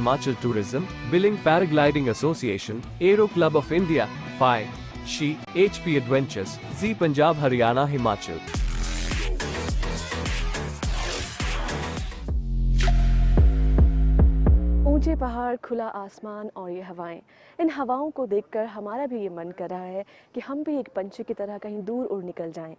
Himachal Tourism, Billing Paragliding Association, Aero Club of India, Phi, She, HP Adventures, Z Punjab Haryana Himachal. ऊंचे पहाड़, खुला आसमान और ये हवाएं, इन हवाओं को देखकर हमारा भी ये मन कर रहा है कि हम भी एक पंछी की तरह कहीं दूर उड़ निकल जाएं।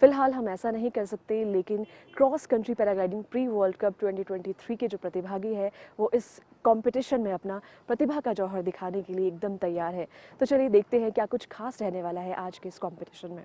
फिलहाल हम ऐसा नहीं कर सकते, लेकिन cross country paragliding pre world cup 2023 के जो प्रतिभागी है वो इस कंपटीशन में अपना प्रतिभा का जौहर दिखाने के लिए एकदम तैयार है। तो चलिए देखते हैं क्या कुछ खास रहने वाला है आज के इस कंपटीशन में।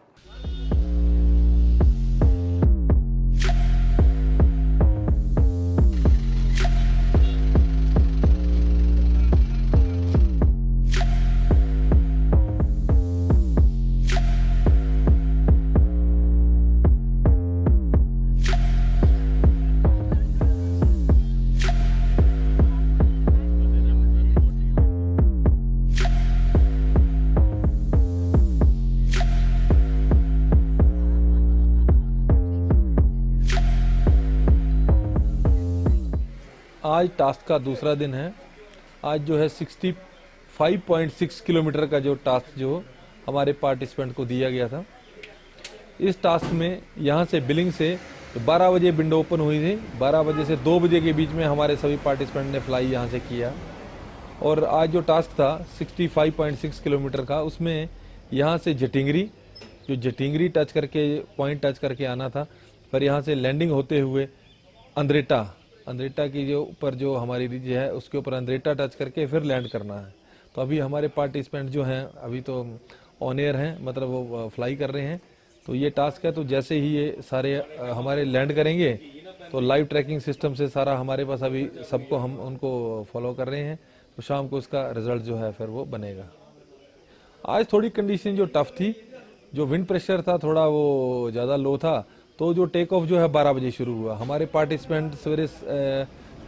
आज टास्क का दूसरा दिन है। आज जो है 65.6 किलोमीटर का जो टास्क जो हमारे पार्टिसिपेंट को दिया गया था। इस टास्क में यहाँ से बिलिंग से 12 बजे विंडो ओपन हुई थी। 12 बजे से 2 बजे के बीच में हमारे सभी पार्टिसिपेंट ने फ्लाई यहाँ से किया। और आज जो टास्क था 65.6 किलोमीटर का, उसमें यहाँ से जटिंगरी टच करके पॉइंट टच करके आना था। पर यहाँ से लैंडिंग होते हुए अंद्रेटा की जो ऊपर जो हमारी रिज है उसके ऊपर अंद्रेटा टच करके फिर लैंड करना है। तो अभी हमारे पार्टिसिपेंट जो हैं अभी तो ऑन एयर हैं, मतलब वो फ्लाई कर रहे हैं। तो ये टास्क है, तो जैसे ही ये सारे हमारे लैंड करेंगे तो लाइव ट्रैकिंग सिस्टम से सारा हमारे पास अभी सबको हम उनको फॉलो कर रहे हैं। तो शाम को उसका रिजल्ट जो है फिर वो बनेगा। आज थोड़ी कंडीशन जो टफ थी, जो विंड प्रेशर था थोड़ा वो ज़्यादा लो था, तो जो टेक ऑफ जो है 12 बजे शुरू हुआ। हमारे पार्टिसिपेंट सवेरे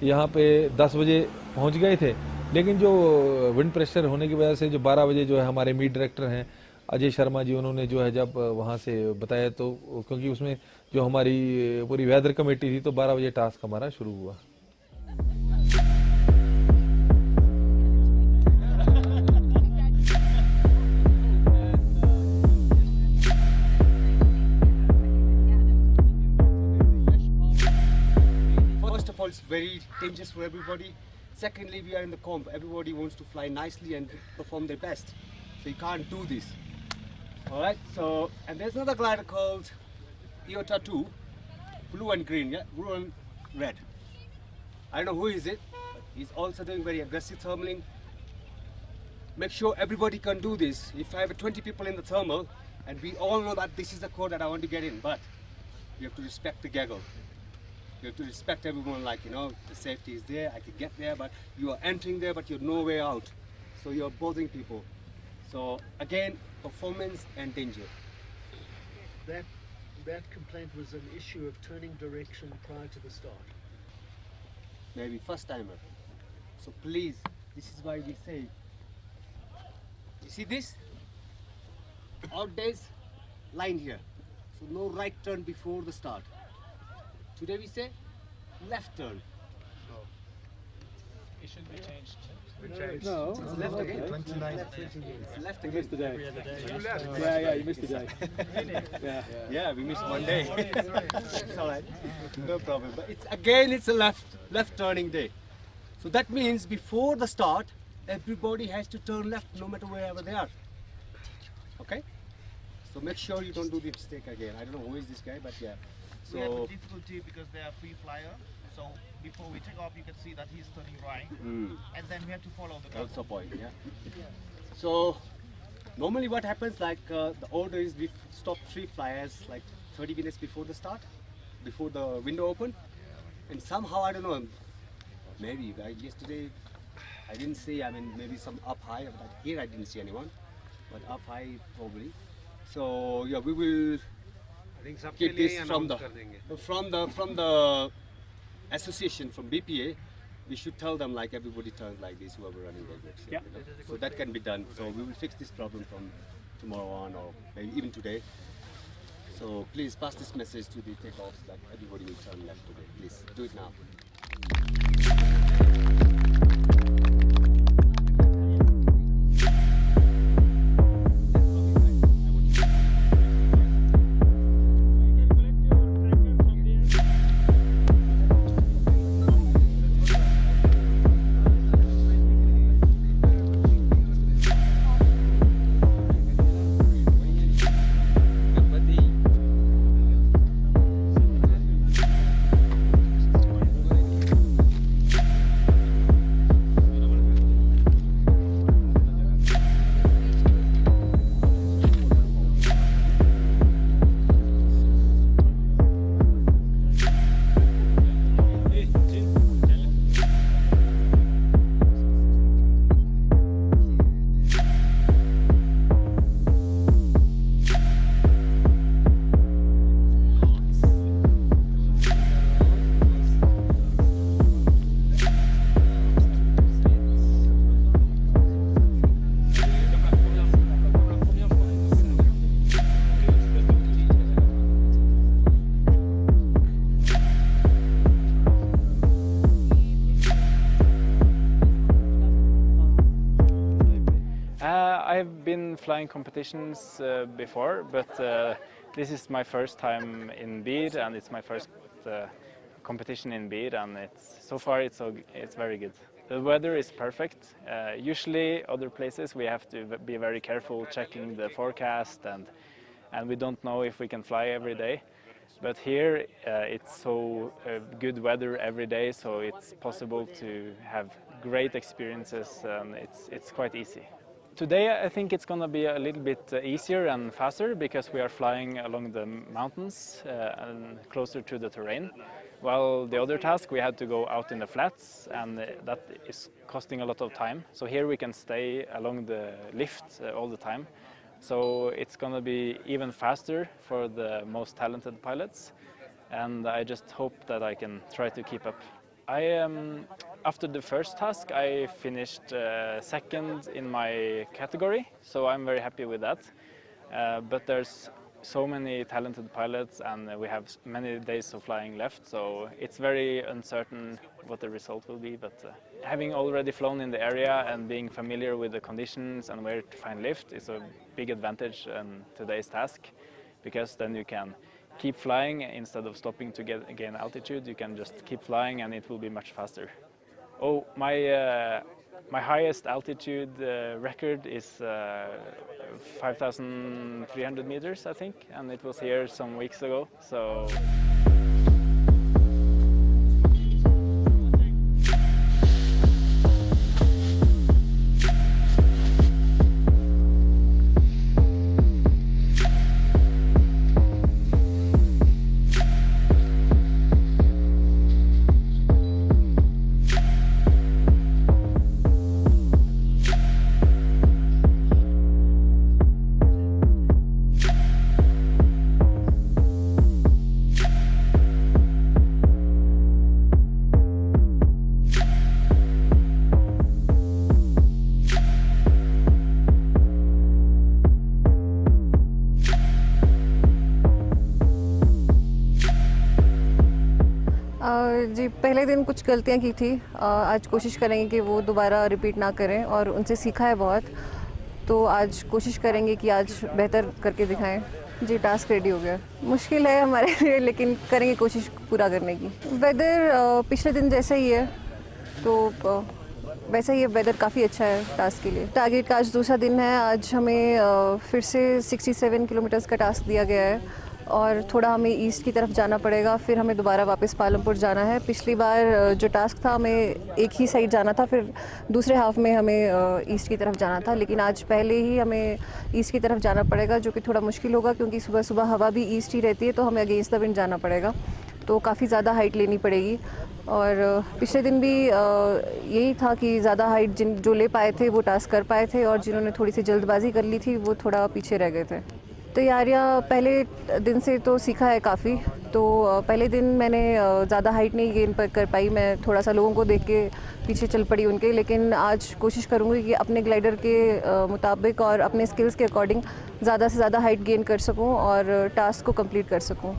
यहाँ पे 10 बजे पहुँच गए थे, लेकिन जो विंड प्रेशर होने की वजह से जो 12 बजे जो है हमारे मीट डायरेक्टर हैं अजय शर्मा जी, उन्होंने जो है जब वहाँ से बताया तो क्योंकि उसमें जो हमारी पूरी वेदर कमेटी थी तो 12 बजे टास्क हमारा शुरू हुआ। It's very dangerous for everybody. Secondly, we are in the comp. Everybody wants to fly nicely and perform their best. So you can't do this. Alright, so, and there's another glider called Iota 2, blue and green, yeah? Blue and red. I don't know who is it, but he's also doing very aggressive thermaling. Make sure everybody can do this. If I have 20 people in the thermal, and we all know that this is the code that I want to get in, but you have to respect the gaggle. You have to respect everyone, like, you know, the safety is there, I can get there, but you are entering there, but you're no way out. So you're bothering people. So again, performance and danger. That complaint was an issue of turning direction prior to the start. Maybe first timer. So please, this is why we say, you see this? Out days, line here. So no right turn before the start. Today we say left turn. No. It should be changed. No, it's left again. 29. It's left again. Missed the day. You left. Yeah, you missed the day. Yeah, we missed one day. It's alright. No problem. But it's a left turning day. So that means before the start, everybody has to turn left no matter wherever they are. Okay? So make sure you don't do the mistake again. I don't know who is this guy, but yeah. So We have a difficulty because they are free flyer. So before we take off, you can see that he's turning right, and then we have to follow the also point, yeah. So normally what happens, like the order is we stop 3 flyers like 30 minutes before the start, before the window open, and somehow I don't know. Maybe yesterday I didn't see. I mean, maybe some up high, but here I didn't see anyone. But up high probably. So yeah, we will keep this from the association, from BPA. We should tell them like everybody turns like this, whoever running like this. Yeah. You know? So that can be done. So we will fix this problem from tomorrow on, or maybe even today. So please pass this message to the takeoffs that everybody will turn left today. Please do it now. been flying competitions before, but this is my first time in Bir, and it's my first competition in Bir, and so far it's very good. The weather is perfect. Usually other places we have to be very careful checking the forecast, and we don't know if we can fly every day. But here it's so good weather every day, so it's possible to have great experiences, and it's quite easy. Today I think it's going to be a little bit easier and faster because we are flying along the mountains and closer to the terrain. While the other task we had to go out in the flats, and that is costing a lot of time. So here we can stay along the lift all the time. So it's going to be even faster for the most talented pilots, and I just hope that I can try to keep up. After the first task, I finished second in my category, so I'm very happy with that. But there's so many talented pilots, and we have many days of flying left, so it's very uncertain what the result will be. But having already flown in the area and being familiar with the conditions and where to find lift is a big advantage in today's task, because then you can keep flying instead of stopping to gain altitude. You can just keep flying and it will be much faster. Oh, my highest altitude record is 5,300 meters, I think, and it was here some weeks ago. So. जी पहले दिन कुछ गलतियां की थी, आज कोशिश करेंगे कि वो दोबारा रिपीट ना करें और उनसे सीखा है बहुत, तो आज कोशिश करेंगे कि आज बेहतर करके दिखाएं। जी टास्क रेडी हो गया। मुश्किल है हमारे लिए, लेकिन करेंगे कोशिश पूरा करने की। वेदर पिछले दिन जैसा ही है, तो वैसा ही है, वेदर काफ़ी अच्छा है टास्क के लिए। टारगेट का आज दूसरा दिन है। आज हमें फिर से 67 किलोमीटर्स का टास्क दिया गया है और थोड़ा हमें ईस्ट की तरफ जाना पड़ेगा, फिर हमें दोबारा वापस पालमपुर जाना है। पिछली बार जो टास्क था हमें एक ही साइड जाना था, फिर दूसरे हाफ में हमें ईस्ट की तरफ जाना था, लेकिन आज पहले ही हमें ईस्ट की तरफ जाना पड़ेगा, जो कि थोड़ा मुश्किल होगा क्योंकि सुबह सुबह हवा भी ईस्ट ही रहती है, तो हमें अगेंस्ट द विंड जाना पड़ेगा, तो काफ़ी ज़्यादा हाइट लेनी पड़ेगी। और पिछले दिन भी यही था कि ज़्यादा हाइट जो ले पाए थे वो टास्क कर पाए थे, और जिन्होंने थोड़ी सी जल्दबाजी कर ली थी वो थोड़ा पीछे रह गए थे। तैयारियाँ पहले दिन से तो सीखा है काफ़ी, तो पहले दिन मैंने ज़्यादा हाइट नहीं गेन कर पाई, मैं थोड़ा सा लोगों को देख के पीछे चल पड़ी उनके, लेकिन आज कोशिश करूँगी कि अपने ग्लाइडर के मुताबिक और अपने स्किल्स के अकॉर्डिंग ज़्यादा से ज़्यादा हाइट गेन कर सकूँ और टास्क को कंप्लीट कर सकूँ।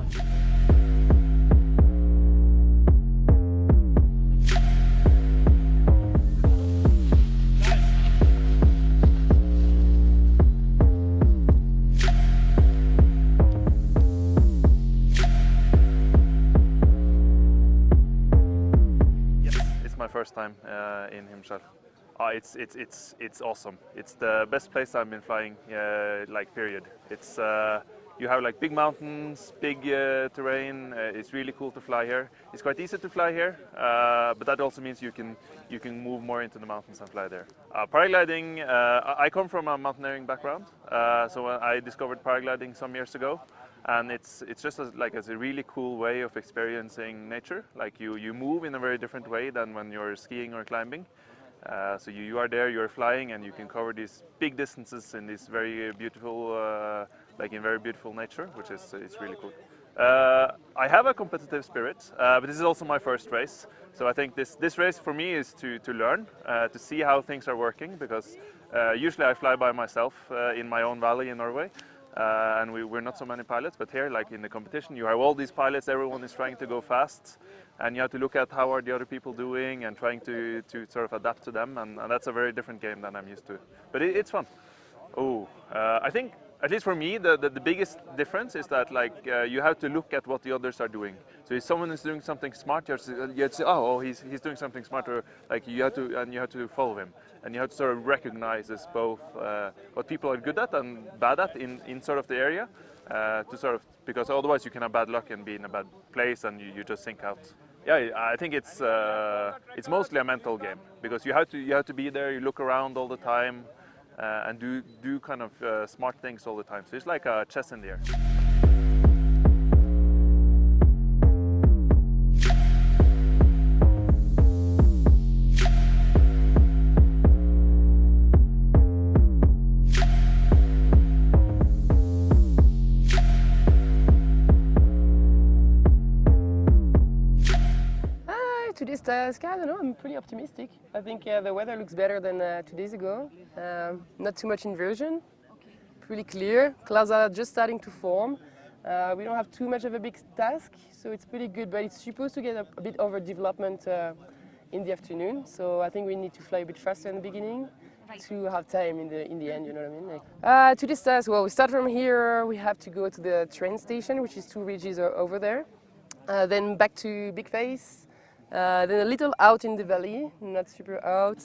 My first time in Himshal. It's awesome. It's the best place I've been flying, like period. It's you have like big mountains, big terrain. It's really cool to fly here. It's quite easy to fly here, but that also means you can move more into the mountains and fly there. Paragliding. I come from a mountaineering background, so I discovered paragliding some years ago. And it's just a really cool way of experiencing nature. Like you move in a very different way than when you're skiing or climbing. So you are there, you're flying, and you can cover these big distances in this very beautiful, in very beautiful nature, which is it's really cool. I have a competitive spirit, but this is also my first race. So I think this race for me is to learn, to see how things are working, because usually I fly by myself in my own valley in Norway. And we're not so many pilots, but here, like in the competition, you have all these pilots, everyone is trying to go fast, and you have to look at how are the other people doing and trying to sort of adapt to them, and that's a very different game than I'm used to. But it's fun. I think, at least for me, the biggest difference is that you have to look at what the others are doing. So if someone is doing something smart, you have to say, oh, he's doing something smarter. Like you have to follow him, and you have to sort of recognize as both what people are good at and bad at in sort of the area, because otherwise you can have bad luck and be in a bad place and you just sink out. Yeah, I think it's mostly a mental game, because you have to be there. You look around all the time. And do kind of smart things all the time. So it's like a chess in the air. Today's task, I don't know, I'm pretty optimistic. I think the weather looks better than 2 days ago. Not too much inversion, pretty clear. Clouds are just starting to form. We don't have too much of a big task, so it's pretty good, but it's supposed to get a bit over development in the afternoon. So I think we need to fly a bit faster in the beginning to have time in the end, you know what I mean? Today's task, well, we start from here, we have to go to the train station, which is 2 ridges over there. Then back to Big Face. Then a little out in the valley, not super out.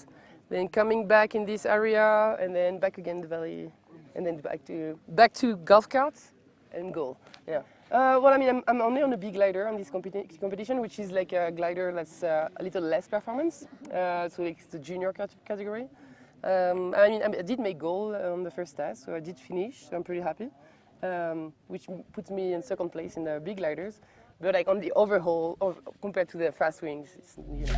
Then coming back in this area, and then back again the valley, and then back to golf carts and goal. Yeah. Well, I mean, I'm only on a big glider on this competition, which is like a glider that's a little less performance. So it's the junior category. I mean, I did make goal on the first task, so I did finish. So I'm pretty happy, which puts me in second place in the big gliders. But like on the overhaul, compared to the fast wings, it's, you know.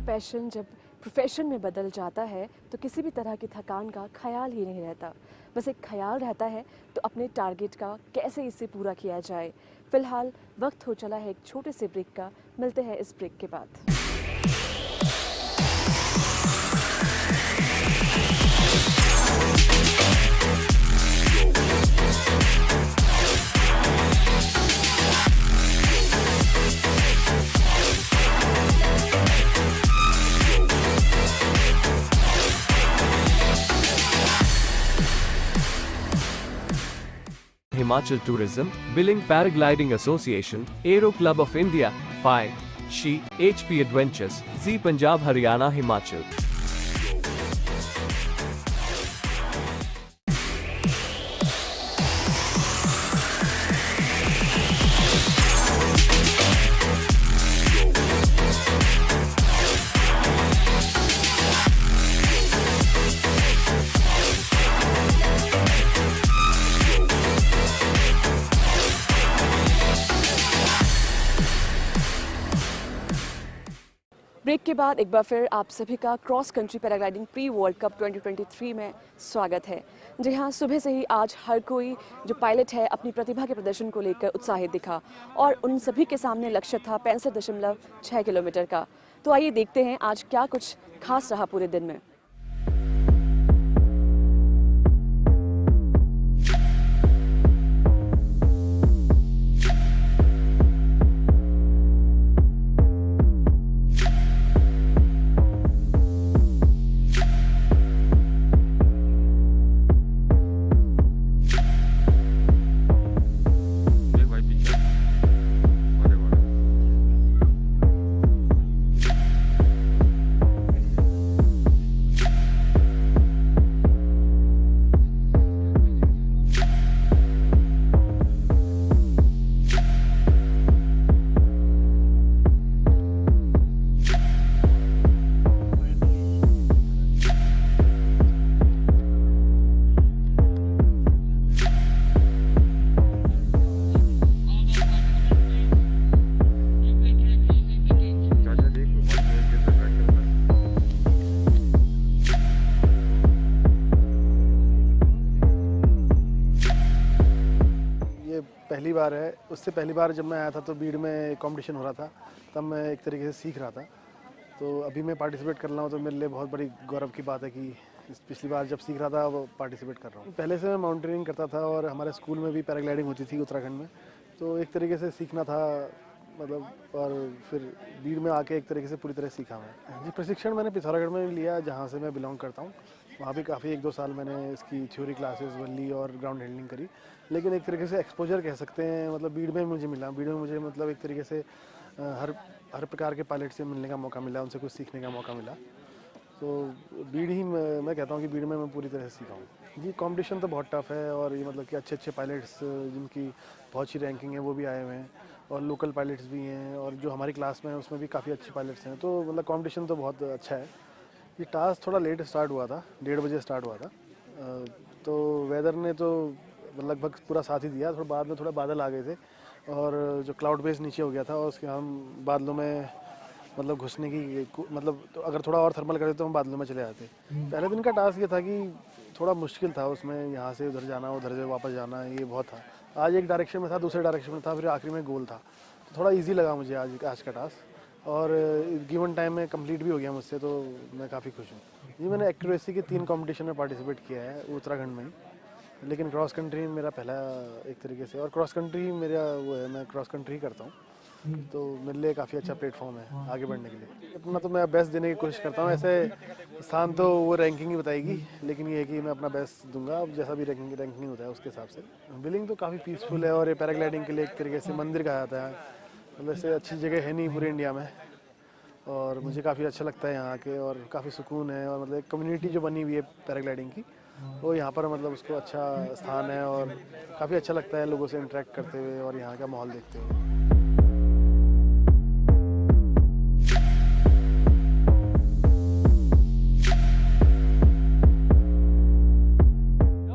Passion जब profession में बदल जाता है तो किसी भी तरह की थकान का ख्याल ही नहीं रहता, बस एक ख्याल रहता है तो अपने टारगेट का कैसे इसे पूरा किया जाए। फ़िलहाल वक्त हो चला है एक छोटे से ब्रेक का, मिलते हैं इस ब्रेक के बाद। Himachal Tourism, Billing Paragliding Association, Aero Club of India, PWCA, She, HP Adventures, Z Punjab Haryana Himachal. Break के बाद एक बार फिर आप सभी का cross country paragliding pre world cup 2023 में स्वागत है। जी हाँ, सुबह से ही आज हर कोई जो पायलट है अपनी प्रतिभा के प्रदर्शन को लेकर उत्साहित दिखा और उन सभी के सामने लक्ष्य था 65.6 किलोमीटर का। तो आइए देखते हैं आज क्या कुछ खास रहा पूरे दिन में। पहली बार है। उससे पहली बार जब मैं आया था तो बीड़ में कंपटीशन हो रहा था, तब मैं एक तरीके से सीख रहा था। तो अभी मैं पार्टिसिपेट कर रहा हूँ तो मेरे लिए बहुत बड़ी गौरव की बात है कि पिछली बार जब सीख रहा था वो पार्टिसिपेट कर रहा हूँ। पहले से मैं माउंटेनियरिंग करता था और हमारे स्कूल में भी पैराग्लाइडिंग होती थी उत्तराखंड में, तो एक तरीके से सीखना था मतलब, और फिर बीड़ में आके एक तरीके से पूरी तरह सीखा मैं जी। प्रशिक्षण मैंने पिथौरागढ़ में लिया, जहाँ से मैं बिलोंग करता हूँ। वहाँ भी काफ़ी 1-2 साल मैंने इसकी थ्योरी क्लासेस ली और ग्राउंड हैंडलिंग करी, लेकिन एक तरीके से एक्सपोजर कह सकते हैं मतलब बीड़ में मुझे मिला। बीड़ में मुझे मतलब एक तरीके से हर प्रकार के पायलट से मिलने का मौका मिला, उनसे कुछ सीखने का मौका मिला। तो बीड़ ही मैं कहता हूँ कि बीड़ में मैं पूरी तरह से सीखा हूँ जी। कंपटीशन तो बहुत टफ है और ये मतलब कि अच्छे पायलट्स जिनकी बहुत अच्छी रैंकिंग है वो भी आए हुए हैं, और लोकल पायलट्स भी हैं, और जो हमारी क्लास में है उसमें भी काफ़ी अच्छे पायलट्स हैं। तो मतलब कंपटीशन तो बहुत अच्छा है। ये टास्क थोड़ा लेट स्टार्ट हुआ था, 1:30 बजे स्टार्ट हुआ था। तो वेदर ने तो लगभग पूरा साथ ही दिया। थोड़ा बाद में थोड़ा बादल आ गए थे और जो क्लाउड बेस नीचे हो गया था और उसके हम बादलों में मतलब घुसने की मतलब, तो अगर थोड़ा और थर्मल करते तो हम बादलों में चले जाते। पहले दिन का टास्क ये था कि थोड़ा मुश्किल था उसमें, यहाँ से उधर जाना, उधर से वापस जाना, ये बहुत था। आज एक डायरेक्शन में था, दूसरे डायरेक्शन में था, फिर आखिरी में गोल था। तो थोड़ा इजी लगा मुझे आज का टास्क, और गिवन टाइम में कंप्लीट भी हो गया मुझसे, तो मैं काफ़ी खुश हूँ जी। मैंने एक्यूरेसी के 3 कंपटीशन में पार्टिसिपेट किया है उत्तराखंड में ही, लेकिन क्रॉस कंट्री मेरा पहला एक तरीके से, और क्रॉस कंट्री मेरा वो है, मैं क्रॉस कंट्री करता हूँ, तो मेरे लिए काफ़ी अच्छा प्लेटफॉर्म है आगे बढ़ने के लिए। अपना तो मैं बेस्ट देने की कोशिश करता हूँ। ऐसे स्थान तो वो रैंकिंग ही बताएगी, लेकिन ये है कि मैं अपना बेस्ट दूंगा, अब जैसा भी रैंकिंग होता है उसके हिसाब से। बिलिंग तो काफ़ी पीसफुल है और ये पैराग्लाइडिंग के लिए एक तरीके से मंदिर कहा जाता है। मतलब ऐसे अच्छी जगह है नहीं पूरे इंडिया में, और मुझे काफ़ी अच्छा लगता है यहाँ के, और काफ़ी सुकून है, और मतलब एक कम्युनिटी जो बनी हुई है पैराग्लाइडिंग की, वो यहाँ पर मतलब उसको अच्छा स्थान है, और काफ़ी अच्छा लगता है लोगों से इंटरेक्ट करते हुए और यहाँ का माहौल देखते हुए।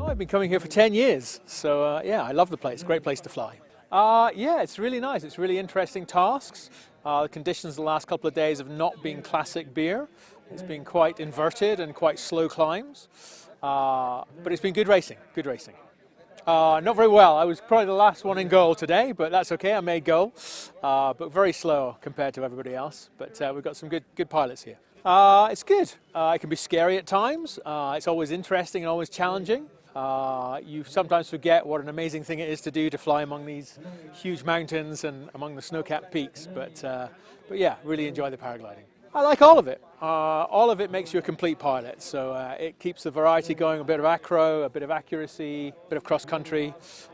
I've been coming here for 10 years, so yeah, I love the place. Great place to fly. Yeah, it's really nice. It's really interesting tasks. The conditions the last couple of days have not been classic beer. It's been quite inverted and quite slow climbs, but it's been good racing. Good racing. Not very well. I was probably the last one in goal today, but that's okay. I made goal, but very slow compared to everybody else. But we've got some good pilots here. It's good. It can be scary at times. It's always interesting and always challenging. You sometimes forget what an amazing thing it is to do to fly among these huge mountains and among the snow-capped peaks. But yeah, really enjoy the paragliding. I like all of it. All of it makes you a complete pilot. So it keeps the variety going, a bit of acro, a bit of accuracy, a bit of cross-country,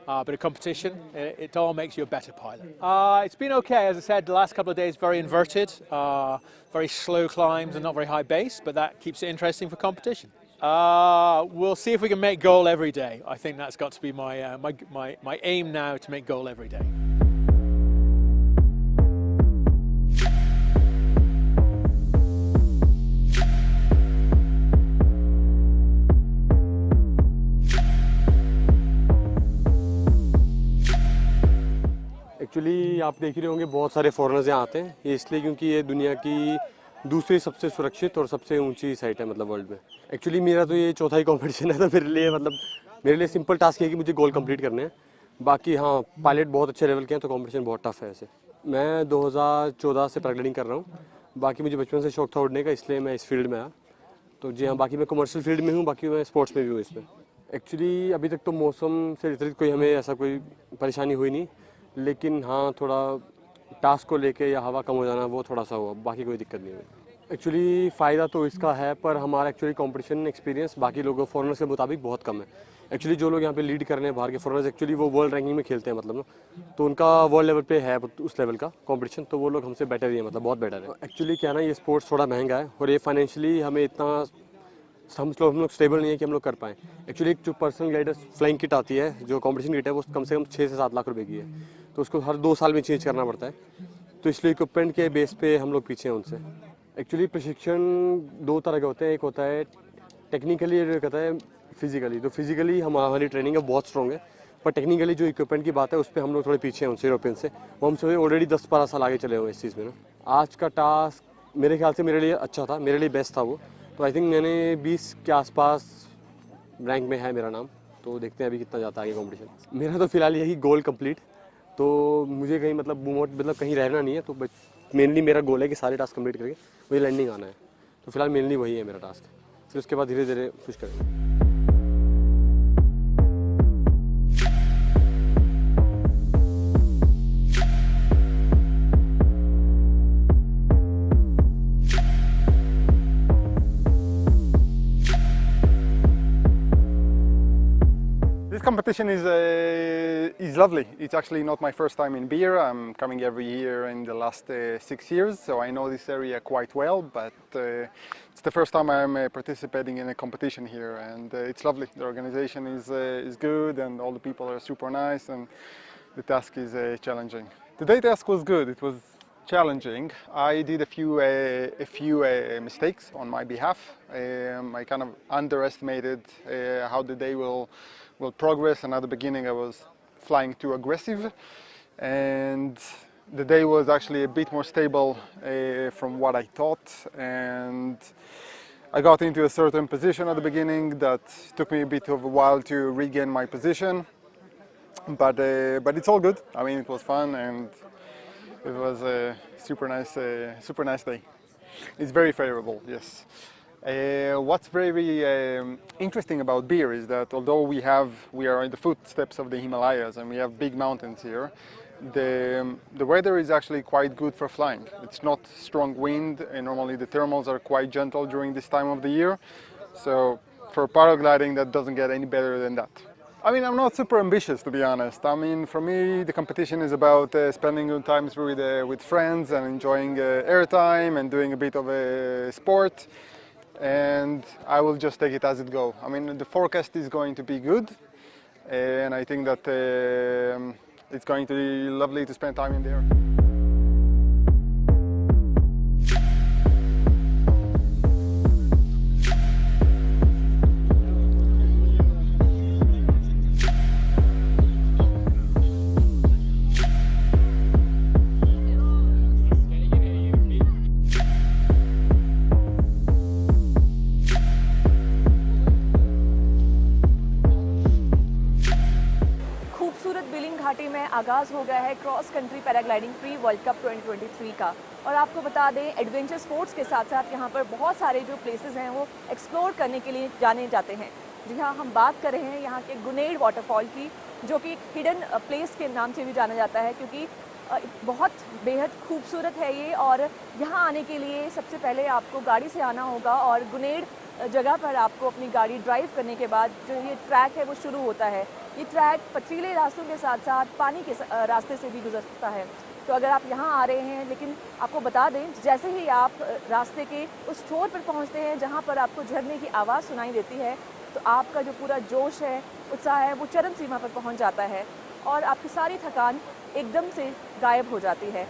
a bit of competition. It all makes you a better pilot. It's been okay, as I said, the last couple of days very inverted, very slow climbs and not very high base, but that keeps it interesting for competition. We'll see if we can make goal every day. I think that's got to be my aim now, to make goal every day. Actually आप देख ही रहे होंगे बहुत सारे foreigners यहाँ आते हैं, ये इसलिए क्योंकि ये दुनिया की दूसरी सबसे सुरक्षित और सबसे ऊंची साइट है मतलब वर्ल्ड में। एक्चुअली मेरा तो ये चौथा ही कंपटीशन है, तो मेरे लिए सिंपल टास्क है कि मुझे गोल कंप्लीट करने हैं। बाकी हाँ, पायलट बहुत अच्छे लेवल के हैं, तो कंपटीशन बहुत टफ है ऐसे। मैं 2014 से पैराग्लाइडिंग कर रहा हूँ। बाकी मुझे बचपन से शौक था उड़ने का, इसलिए मैं इस फील्ड में आया। तो जी हाँ, बाकी मैं कमर्शियल फील्ड में हूँ, बाकी मैं स्पोर्ट्स में भी हूँ इसमें। एक्चुअली अभी तक तो मौसम से रिलेटेड कोई हमें ऐसा कोई परेशानी हुई नहीं, लेकिन हाँ थोड़ा टास्क को लेके या हवा कम हो जाना वो थोड़ा सा हुआ, बाकी कोई दिक्कत नहीं हुई। एक्चुअली फ़ायदा तो इसका है, पर हमारा एक्चुअली कंपटीशन एक्सपीरियंस बाकी लोगों फॉरेनर्स के मुताबिक बहुत कम है। एक्चुअली जो लोग यहाँ पे लीड कर रहे हैं बाहर के फॉरेनर्स, एक्चुअली वो वर्ल्ड रैंकिंग में खेलते हैं मतलब ना, तो उनका वर्ल्ड लेवल पे है उस लेवल का कंपटीशन, तो वो लोग हमसे बेटर ही है, मतलब बहुत बेटर है। एक्चुअली क्या ना, ये स्पोर्ट्स थोड़ा महंगा है और ये फाइनेंशियली हमें इतना हम लोग स्टेबल नहीं है कि हम लोग कर पाएँ। एक्चुअली जो पर्सनल गाइडर फ्लाइंग किट आती है, जो कंपटीशन किट है, वो कम से कम 6 से 7 लाख रुपए की है, तो उसको हर 2 साल में चेंज करना पड़ता है, तो इसलिए इक्विपमेंट के बेस पे हम लोग पीछे हैं उनसे। एक्चुअली प्रशिक्षण 2 तरह के होते हैं, एक होता है टेक्निकली और एक होता है फिजिकली। तो फिजिकली हमारी ट्रेनिंग है बहुत स्ट्रॉन्ग है, पर टेक्निकली जो इक्विपमेंट की बात है उस पर हम लोग थोड़े पीछे हैं उनसे, यूरोपियन से। वो हमसे ऑलरेडी 10-12 साल आगे चले हुए इस चीज़ में ना। आज का टास्क मेरे ख्याल से मेरे लिए अच्छा था, मेरे लिए बेस्ट था वो, तो आई थिंक मैंने 20 के आसपास रैंक में है मेरा नाम, तो देखते हैं अभी कितना जाता है आगे कॉम्पिटिशन। मेरा तो फिलहाल यही गोल कंप्लीट, तो मुझे कहीं मतलब कहीं रहना नहीं है, तो मेनली मेरा गोल है कि सारे टास्क कंप्लीट करके मुझे लैंडिंग आना है। तो फिलहाल मेनली वही है मेरा टास्क, फिर उसके बाद धीरे धीरे पुश करेंगे। This competition is lovely. It's actually not my first time in beer. I'm coming every year in the last 6 years, so I know this area quite well, but it's the first time I'm participating in a competition here, and it's lovely. The organization is good, and all the people are super nice, and the task is challenging. Today's task was good. It was challenging. I did a few mistakes on my behalf. I kind of underestimated how the day will progress, and at the beginning I was flying too aggressive, and the day was actually a bit more stable from what I thought, and I got into a certain position at the beginning that took me a bit of a while to regain my position, but it's all good. I mean, it was fun, and it was a super nice day. It's very favorable, yes. What's very interesting about beer is that although we are in the footsteps of the Himalayas and we have big mountains here, the weather is actually quite good for flying. It's not strong wind, and normally the thermals are quite gentle during this time of the year. So for paragliding, that doesn't get any better than that. I mean, I'm not super ambitious, to be honest. I mean, for me, the competition is about spending good times with friends and enjoying airtime and doing a bit of a sport. And I will just take it as it goes. I mean, the forecast is going to be good, and I think that it's going to be lovely to spend time in there. घाटी में आगाज़ हो गया है cross country paragliding pre world cup 2023 का। और आपको बता दें, एडवेंचर स्पोर्ट्स के साथ साथ यहाँ पर बहुत सारे जो प्लेसेस हैं वो एक्सप्लोर करने के लिए जाने जाते हैं। जी हाँ, हम बात कर रहे हैं यहाँ के गुनेड वाटरफॉल की, जो कि हिडन प्लेस के नाम से भी जाना जाता है, क्योंकि बहुत बेहद खूबसूरत है ये। और यहाँ आने के लिए सबसे पहले आपको गाड़ी से आना होगा, और गुनेड जगह पर आपको अपनी गाड़ी ड्राइव करने के बाद जो ये ट्रैक है वो शुरू होता है। ये ट्रैक पथरीले रास्तों के साथ साथ पानी के रास्ते से भी गुजरता है। तो अगर आप यहाँ आ रहे हैं, लेकिन आपको बता दें, जैसे ही आप रास्ते के उस छोर पर पहुँचते हैं जहाँ पर आपको झरने की आवाज़ सुनाई देती है, तो आपका जो पूरा जोश है, उत्साह है, वो चरम सीमा पर पहुँच जाता है और आपकी सारी थकान एकदम से गायब हो जाती है।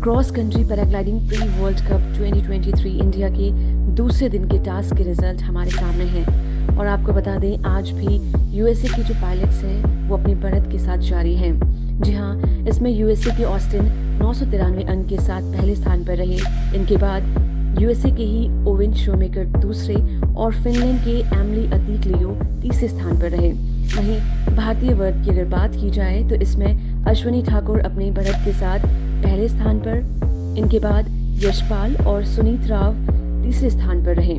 Cross country paragliding pre world cup 2023 India के दूसरे दिन के टास्क के रिजल्ट हमारे सामने हैं और आपको बता दें आज भी यूएसए की जो पायलट्स हैं वो अपनी बढ़त के साथ जारी हैं। जी हाँ, इसमें यूएसए के ऑस्टिन 993 अंक के साथ पहले स्थान पर रहे। इनके बाद यूएसए के ही ओवेन शोमेकर दूसरे और फिनलैंड के एमली अतीकलियो तीसरे स्थान पर रहे। वहीं भारतीय वर्ग की अगर बात की जाए तो इसमें अश्विनी ठाकुर अपनी बढ़त के साथ पहले स्थान पर, इनके बाद यशपाल और सुनीत राव तीसरे स्थान पर रहे।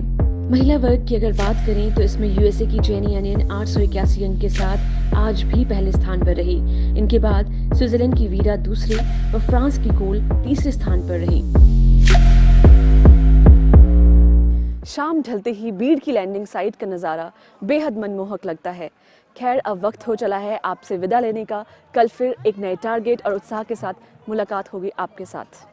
महिला वर्ग की अगर बात करें तो इसमें यूएसए की जेनी अनियन 881 अंक के साथ आज भी पहले स्थान पर रही। इनके बाद स्विट्जरलैंड की वीरा दूसरे व फ्रांस की कोल तीसरे स्थान पर रही। शाम ढलते ही बीड़ की लैंडिंग साइट का नज़ारा बेहद मनमोहक लगता है। खैर, अब वक्त हो चला है आपसे विदा लेने का। कल फिर एक नए टारगेट और उत्साह के साथ मुलाकात होगी आपके साथ।